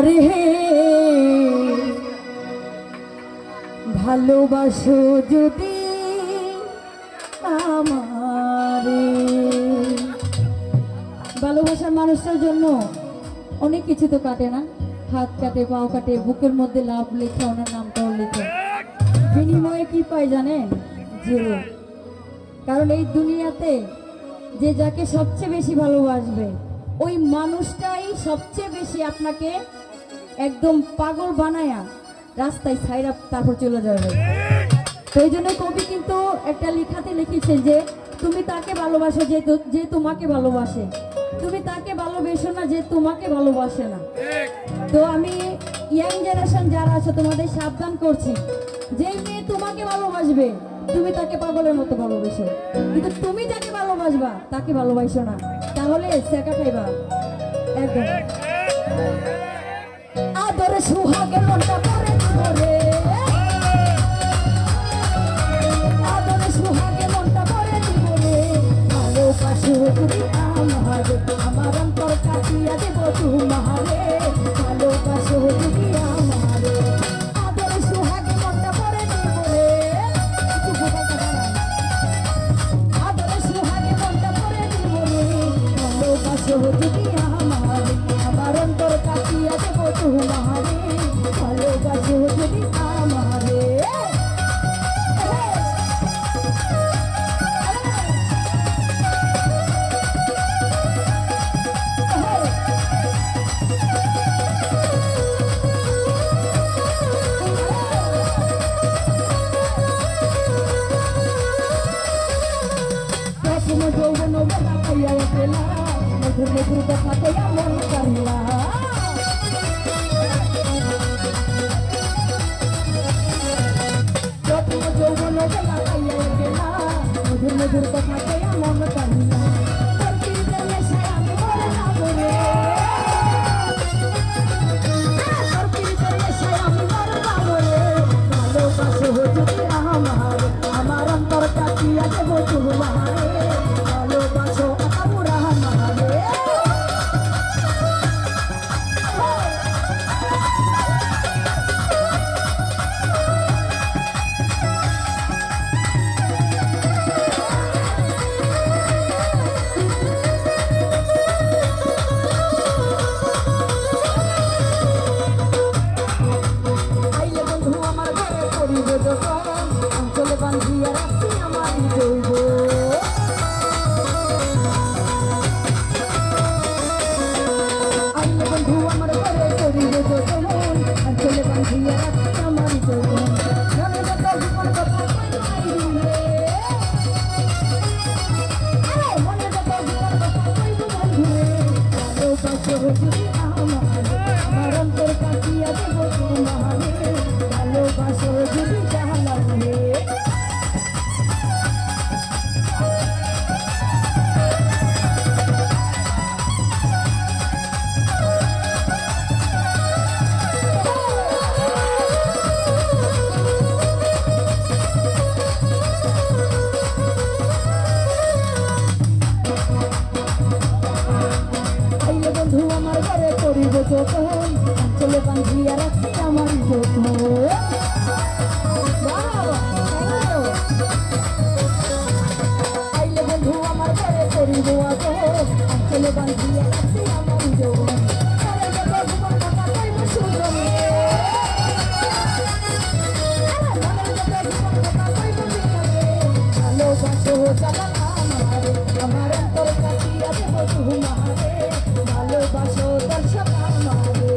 আমারে ভালোবাসো যদি আমারে। ভালোবাসার মানুষটার জন্য অনেক কিছু তো কাটে না, হাত কাটে, পাও কাটে, বুকের মধ্যে লাভ লেখা, ওনার নামটাও লেখে। বিনিময়ে কি পায় জানেন? জিরো। কারণ এই দুনিয়াতে যে যাকে সবচেয়ে বেশি ভালোবাসবে ওই মানুষটাই সবচেয়ে বেশি আপনাকে একদম পাগল বানায়া রাস্তায় ছাইরা তারপর চলে যাবে। তো এই জন্য কবি কিন্তু একটা লেখাতে লিখেছেন যে তুমি তাকে ভালোবাসো যে তোমাকে ভালোবাসে, তুমি তাকে ভালোবেসো না যে তোমাকে ভালোবাসে না। তো আমি ইয়াং জেনারেশন যারা আছো তোমাদের সাবধান করছি, যে মেয়ে তোমাকে ভালোবাসবে তুমি তাকে পাগলের মতো ভালোবেসো, কিন্তু তুমি যাকে ভালোবাসবা তাকে ভালোবাসো না, তাহলে সেকা খাইবা একদম। আদরে সুহাগে মনটা পরে ধরে, আদরে সুহাগে মনটা পরে ধরে, ভালোবাসো তুমি আমার, আমার অন্তর কাটিয়া দেব তোমারে, ভালোবাসো তুমি আমার। আদরে সুহাগে মনটা পরে ধরে, আদরে সুহাগে মনটা পরে ধরে, ভালোবাসো তুমি আমার, আমার অন্তর কাটিয়া দেব তোমারে, ভালোবাসো তুমি আমারে। যৌবন বেলা পাইয়া পেলা, মধুর মধুর কথা কইয়া মন কারিলা, যৌবন বেলা পাইয়া পেলা, মধুর মধুর কথা কইয়া মন কারিলা। আমি মরে যাব রে, আমি মরে যাব রে, ভালোবাসো যদি আমার, আমার অন্তর কাটিয়া দেব তোমারে, ভালোবাসো আমার আমারে। আইলে বন্ধু আমার ঘরে করিব যখন, অঞ্চলে বান্ধিয়া রাখছি আমার জৈব। আইলে বন্ধু আমার ঘরে করিব যখন, অঞ্চলে বান্ধিয়া রাখছি আমার জৈব। মনে যত জীবন কথা কইবাই দিলে, মনে যত জীবন কথা কইব বন্ধুরে, ভালোবাসো যদি আমার, আমার অন্তর কাটিয়া দেব তোমারে, ভালোবাসো যদি জানালে। আইলে বন্ধু আমার ঘরে করিব যখন, অঞ্চলে বান্ধিয়া রাখছি আমার যত্ন। আইলে বন্ধু আমার ঘরে করিব যখন, অঞ্চলে বান্ধিয়া রাখছি আমার যত্ন। ভালোবাসো জানা আমারে, আমার অন্তর কাটিয়া দেব তোমারে, ভালোবাসো দর্শক আমারে।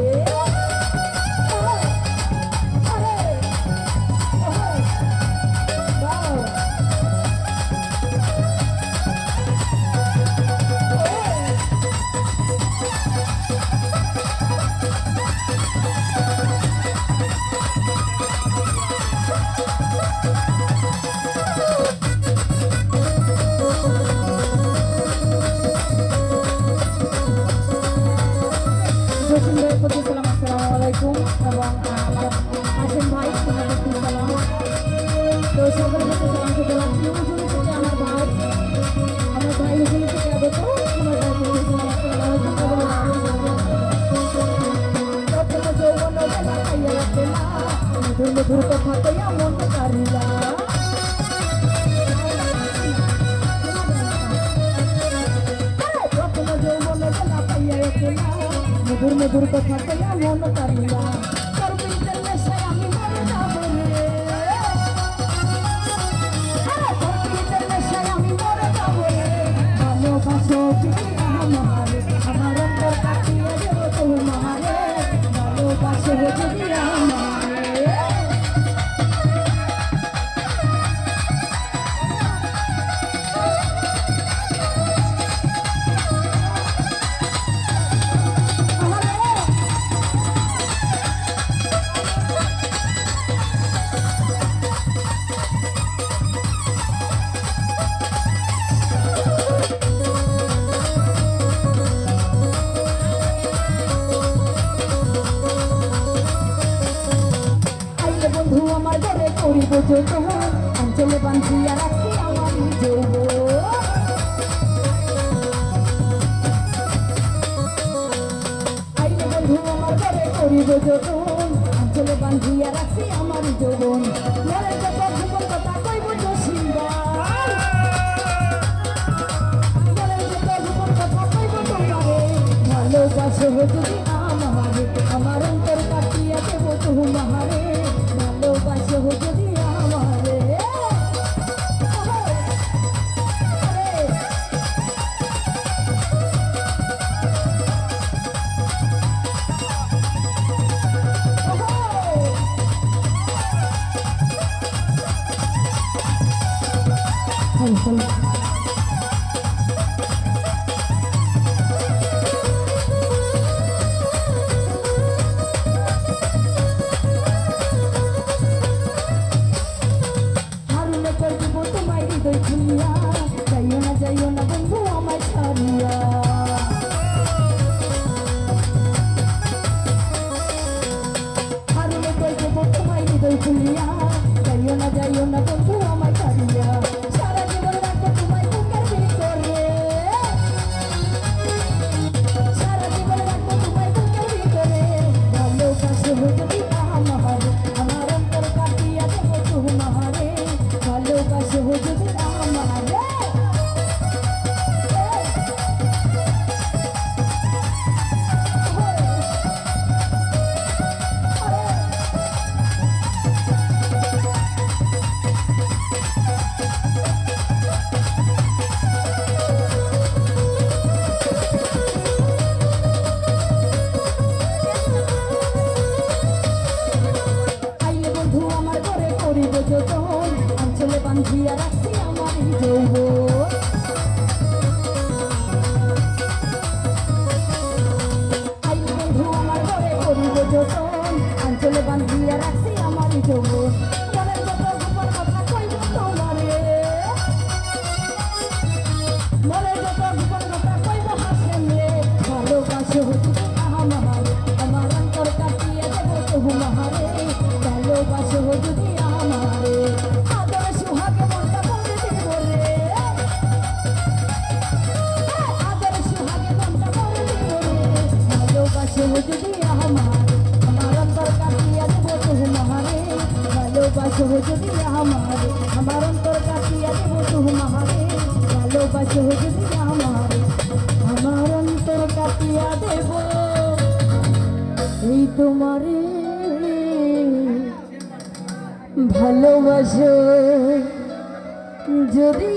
আসসালামু আলাইকুম, এবং আমার হাসিম ভাই সালাম। তো সকলের কাছে সালাম করতে পারছি আমার ভাই, আমার ভাই হুজুর থেকে আগত, আমার ভাই মধুর মধুর কথা কইয়া মন কারিলা প্রথম যৌবনে বেলা পাইয়া একলা মধুর মধুর কথা কইয়া মন কারিলা তোর পিতের নেশায় আমি মরে যাব রে তোর পিতের নেশায় আমি মরে যাব রে ভালোবাসো তুমি আমারে আমার অন্তর কাটিয়ে দেব তোমারে ভালোবাসো যদি আমারে বন্ধু আমার ঘরে করিব যত অঞ্চলে বান্ধিয়া রাখি আমার যৌব আইলে বন্ধু আমার ঘরে করিব যত অঞ্চলে বান্ধিয়া রাখি আমার যৌবন মরে যত জীবন কথা কইব জসিন্দা মরে যত জীবন কথা কইব তোমারে ভালোবাসো যদি আমারে আমার অন্তর কাটিয়া দেব তোমারে ভালোবাসো যদি আমারে যাইও না বন্ধু আমায় ছাড়িয়া হারুনে কই দেব তোমায় হৃদয় খুলিয়া যাইও না বন্ধু আমায় ছাড়িয়া সারা জীবন রাখবো তোমায় বুকের ভিতরে সারা জীবন রাখবো তোমায় বুকের ভিতরে ভালোবাসো যদি আমারে আমার অন্তর কাটিয়া দেব তোমারে ভালোবাসো যদি আমারে অঞ্চলে বান্ধিয়া রাখছি আমার যৌব আইলে বন্ধু আমার ঘরে করিব যতন অঞ্চলে বান্ধিয়া রাখছি আমার যৌব মনের যত গোপন কথা কইব তোমারে মনের যত গোপন কথা কইব হাসেন রে ভালোবাসো যদি আমারে আমার অন্তর কাটিয়ে দেব তোমারে ভালোবাসো যদি আমারে আদর সুহাগে মনটা বলে দেব রে আদর সুহাগে মনটা বলে দেব রে ভালোবাসো যদি আমারে আমার অন্তর কাটিয়ে দেব তোমারে ভালোবাসো যদি আমারে আমার অন্তর কাটিয়ে দেব তোমারে ভালোবাসো যদি আমারে আমার অন্তর কাটিয়ে দেব এই তোমারে ভালোবাসো যদি